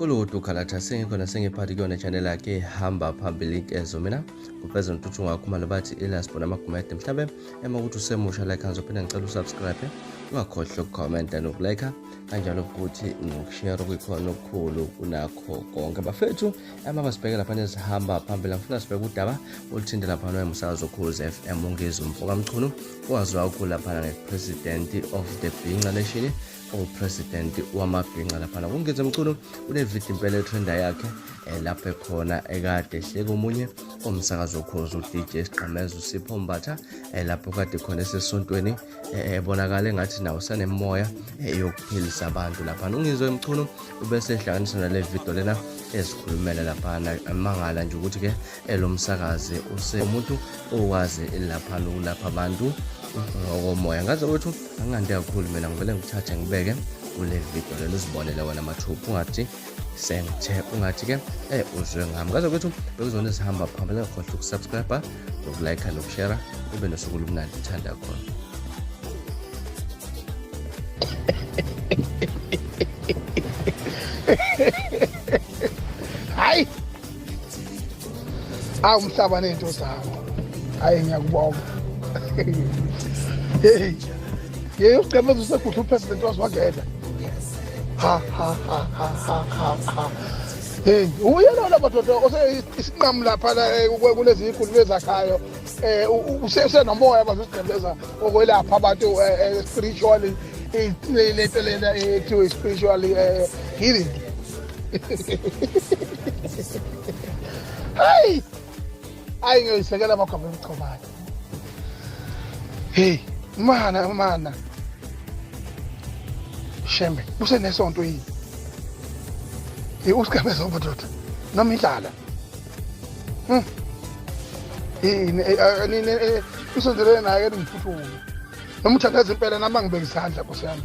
Kuludu khalatha sengikhona sengiphathi kuyona channel yakhe hamba phambili inkezo mina kupeza ntuthu ngakho malobathi ilasibona amagumede mhlambe emakuthi usemusha like ngizophinda ngicela usubscribe ungakhohlwa ukucomment nokulike kanjalo futhi nokushare kuyikhona okukhulu kunakho konke bafethu basibheke lapha nezihamba phambili ngifuna sibheke udaba oluthinte lapha nomsakazo ukhuze FM ungizwe umfoka Mchunu owaziwa ukula lapha ngepresident of the Bhinqa Nation president wamabhinqa lapha ungizwe Mchunu unevideo impela etrenda yakhe lapha ekhona ekade ehleka omunye omsakazo ukhuze uDJ Sgqemeza usipho mbatha lapho kade khona esesontweni ebonakala engathi nawo sanemoya yokuphilisa abantu lapha ungizwe Mchunu ubese ehlanganisa nale video lena esikhulumela lapha amangala nje ukuthi ke lo msakazi umuntu owazi lapha ulapha abantu ngokomoya ngaze wethu angande kakhulu mina ngivele ngithathe ngibeke kule video lelo uzibonele wena mathupha ungathi sengithe ungathi ke uzwe ngami ngaze kwethu bekuzona esihamba phambili ngakhohlwa ukusubscribe nokulike nokushare ube nosuku lumnandi uthanda khona hayi umhlaba nento zakho hayi ngiyakubonga hey uSgqemeza usekudla upresident wazwageda ha hey uyena madoda isinqamu lapha kulezi ikhulu bezakhayo usenomoya bazuSgqemeza okwelapha abantu spiritually lena to spiritually healing hey ayi ngiyisekela amakhamba emchomane hey mana shembe usenesonto yini uSgqemeza madoda noma idlala isondelene naye ngiphuthuma noma uthatha impela nama ngibeka isandla Nkosi yami.